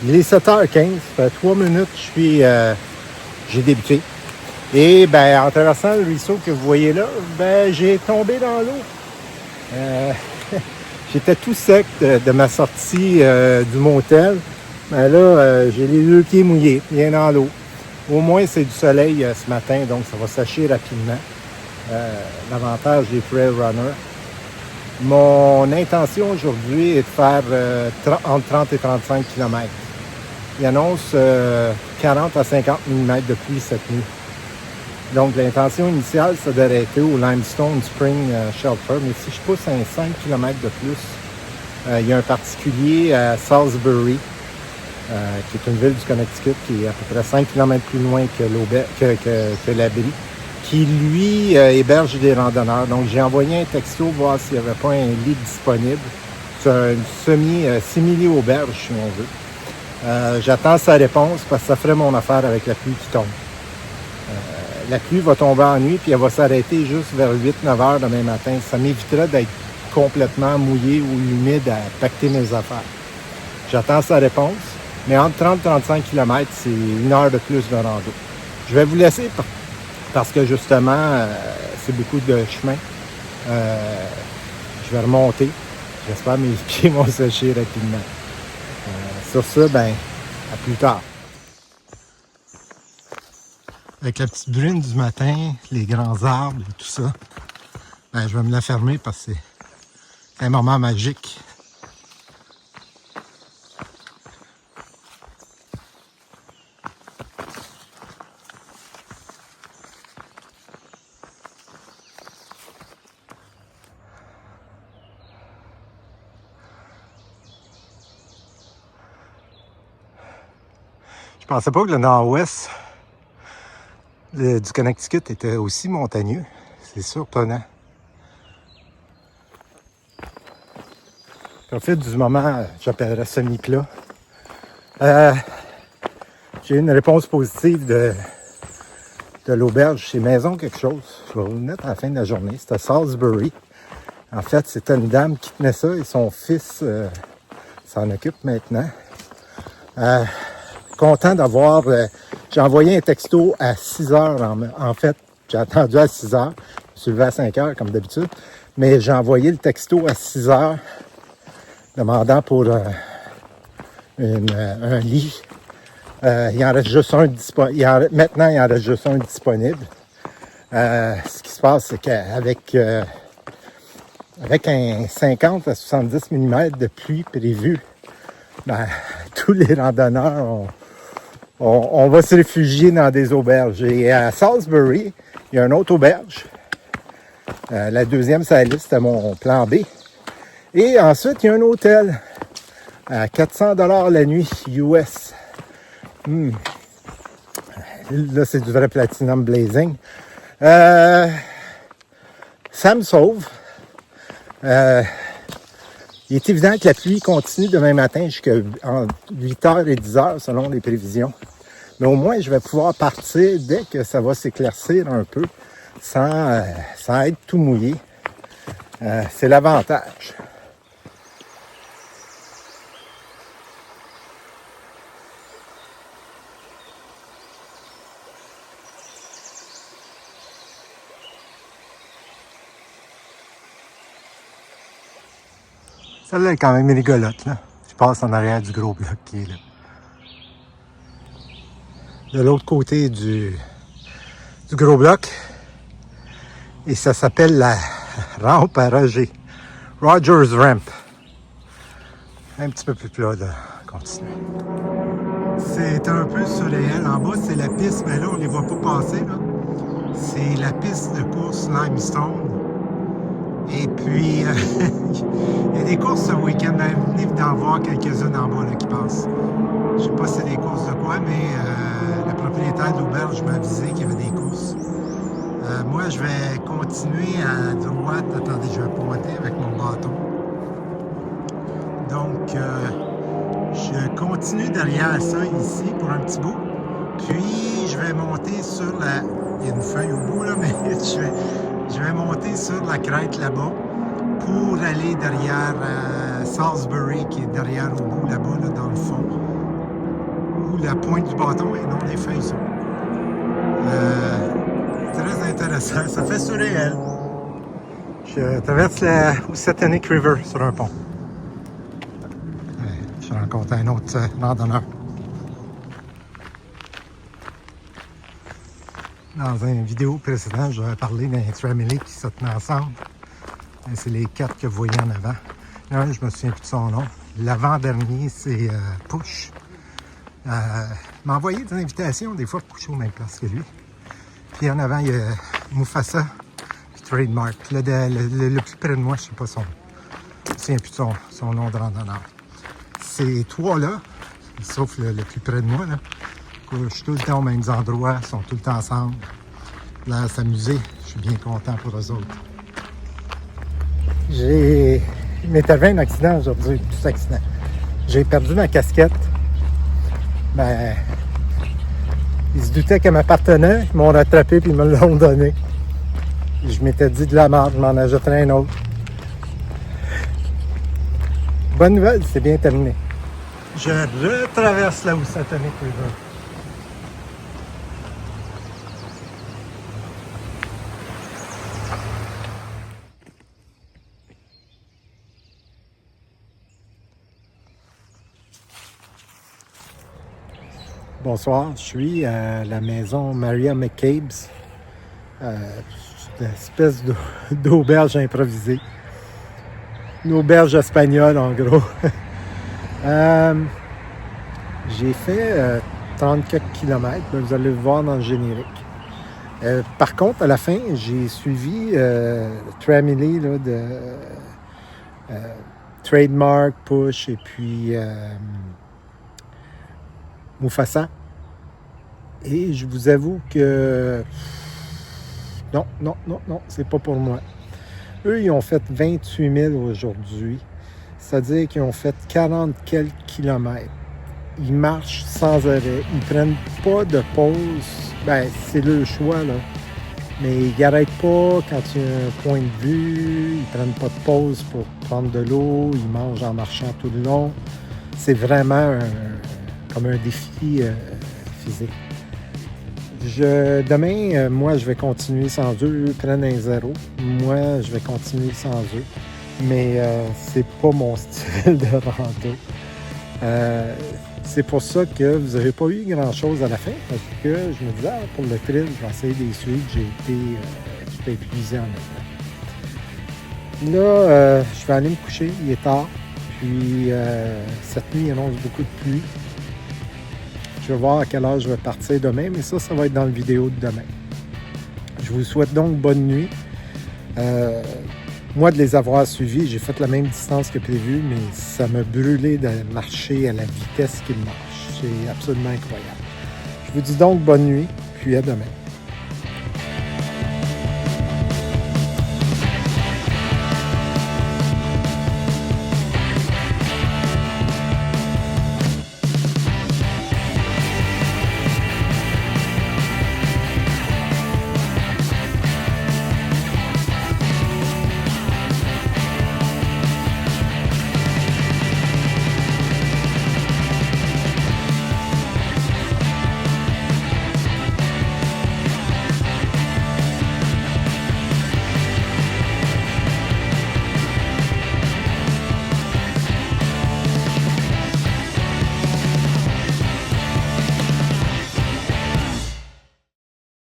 Il est 7h15, ça fait 3 minutes que j'ai débuté. Et ben, en traversant le ruisseau que vous voyez là, ben, j'ai tombé dans l'eau. J'étais tout sec de ma sortie du motel. Ben là, j'ai les 2 pieds mouillés, bien dans l'eau. Au moins, c'est du soleil ce matin, donc ça va sécher rapidement. L'avantage des trail runners. Mon intention aujourd'hui est de faire entre 30 et 35 km. Il annonce 40 à 50 mm de pluie cette nuit. Donc, l'intention initiale, c'est d'arrêter au Limestone Spring Shelter. Mais si je pousse un 5 km de plus, il y a un particulier à Salisbury, qui est une ville du Connecticut, qui est à peu près 5 km plus loin que l'abri, qui, lui, héberge des randonneurs. Donc, j'ai envoyé un texto voir s'il n'y avait pas un lit disponible. C'est un simili-auberge, si on veut. J'attends sa réponse parce que ça ferait mon affaire avec la pluie qui tombe. La pluie va tomber en nuit, puis elle va s'arrêter juste vers 8-9 heures demain matin. Ça m'éviterait d'être complètement mouillé ou humide à pacter mes affaires. J'attends sa réponse, mais entre 30 et 35 km, c'est 1 heure de plus de rando. Je vais vous laisser parce que justement, c'est beaucoup de chemin. Je vais remonter. J'espère que mes pieds vont sécher rapidement. Sur ce, ben, à plus tard. Avec la petite brune du matin, les grands arbres et tout ça, ben, je vais me la fermer parce que c'est un moment magique. Je pensais pas que le nord-ouest du Connecticut était aussi montagneux. C'est surprenant. En fait, du moment, j'appellerais semi-plat. J'ai eu une réponse positive de l'auberge chez Maison quelque chose. Je vais vous le mettre à la fin de la journée. C'était Salisbury. En fait, c'était une dame qui tenait ça et son fils s'en occupe maintenant. Content d'avoir... j'ai envoyé un texto à 6 heures. En fait, j'ai attendu à 6 heures. Je me suis levé à 5 heures, comme d'habitude. Mais j'ai envoyé le texto à 6 heures, demandant pour un lit. Il en reste juste un disponible. Maintenant, il en reste juste un disponible. Ce qui se passe, c'est qu'avec avec un 50 à 70 mm de pluie prévu, ben, tous les randonneurs on va se réfugier dans des auberges. Et à Salisbury, il y a une autre auberge. La deuxième sur la liste, c'était mon plan B. Et ensuite, il y a un hôtel à 400 $ la nuit, US. Là, c'est du vrai Platinum Blazing. Ça me sauve. Il est évident que la pluie continue demain matin jusqu'à 8h et 10h selon les prévisions. Mais au moins, je vais pouvoir partir dès que ça va s'éclaircir un peu sans être tout mouillé. C'est l'avantage. Celle-là est quand même rigolote, là. Je passe en arrière du gros bloc qui est là. De l'autre côté du gros bloc. Et ça s'appelle la rampe à Roger. Rogers Ramp. Un petit peu plus plat, là. Continuez. C'est un peu surréel. En bas, c'est la piste, mais là, on ne les voit pas passer, là. C'est la piste de course Limestone. Et puis, il y a des courses ce week-end. Venez d'en voir quelques-unes en bas là, qui passent. Je ne sais pas si c'est des courses de quoi, mais le propriétaire de l'auberge m'a avisé qu'il y avait des courses. Moi, je vais continuer à droite. Attendez, je vais pointer avec mon bâton. Donc, je continue derrière ça ici pour un petit bout. Puis, je vais monter sur la... Il y a une feuille au bout, là, mais je vais monter sur la crête là-bas pour aller derrière Salisbury, qui est derrière au bout là-bas, là, dans le fond. la pointe du bâton et non les feuilles sont. Très intéressant, ça fait surréel. Je traverse la Housatonic River sur un pont. Je rencontre un autre randonneur. Dans une vidéo précédente, j'avais parlé d'un tramily qui se tenait ensemble. C'est les 4 que vous voyez en avant. Là, je me souviens plus de son nom. L'avant-dernier, c'est Push. Il m'a envoyé des invitations, des fois, pour coucher aux mêmes places que lui. Puis en avant, il y a Mufasa, puis Trademark. Le plus près de moi, je ne sais pas son nom. Je me souviens plus de son nom de randonneur. Ces 3-là, sauf le plus près de moi, là, je suis tout le temps aux mêmes endroits, ils sont tout le temps ensemble. Là, à s'amuser, je suis bien content pour eux autres. Il m'est arrivé un accident aujourd'hui, tout accident. J'ai perdu ma casquette. Ben, ils se doutaient qu'elle m'appartenait, ils m'ont rattrapé puis ils me l'ont donné. Je m'étais dit de la merde, je m'en achèterais un autre. Bonne nouvelle, c'est bien terminé. Je retraverse la Housatonic River. Bonsoir, je suis à la maison Maria McCabe's. C'est une espèce d'auberge improvisée. Une auberge espagnole, en gros. J'ai fait 34 km, vous allez le voir dans le générique. Par contre, à la fin, j'ai suivi le tramily là, de Trademark, Push et puis Mufasa. Et je vous avoue que non, c'est pas pour moi. Eux, ils ont fait 28 000 aujourd'hui. C'est-à-dire qu'ils ont fait 40 quelques kilomètres. Ils marchent sans arrêt. Ils prennent pas de pause. Ben, c'est leur choix, là. Mais ils n'arrêtent pas quand il y a un point de vue. Ils prennent pas de pause pour prendre de l'eau. Ils mangent en marchant tout le long. C'est vraiment comme un défi physique. Demain, moi, je vais continuer sans eux. Eux prennent un 0. Moi, je vais continuer sans eux. Mais c'est pas mon style de rando. C'est pour ça que vous n'avez pas eu grand-chose à la fin. Parce que je me disais, pour le trail, je vais essayer de les suivre. J'ai été tout épuisé en avant. Là, je vais aller me coucher. Il est tard. Puis, cette nuit, il annonce beaucoup de pluie. Je vais voir à quelle heure je vais partir demain, mais ça va être dans la vidéo de demain. Je vous souhaite donc bonne nuit. Moi, de les avoir suivis, j'ai fait la même distance que prévu, mais ça m'a brûlé de marcher à la vitesse qu'ils marchent. C'est absolument incroyable. Je vous dis donc bonne nuit, puis à demain.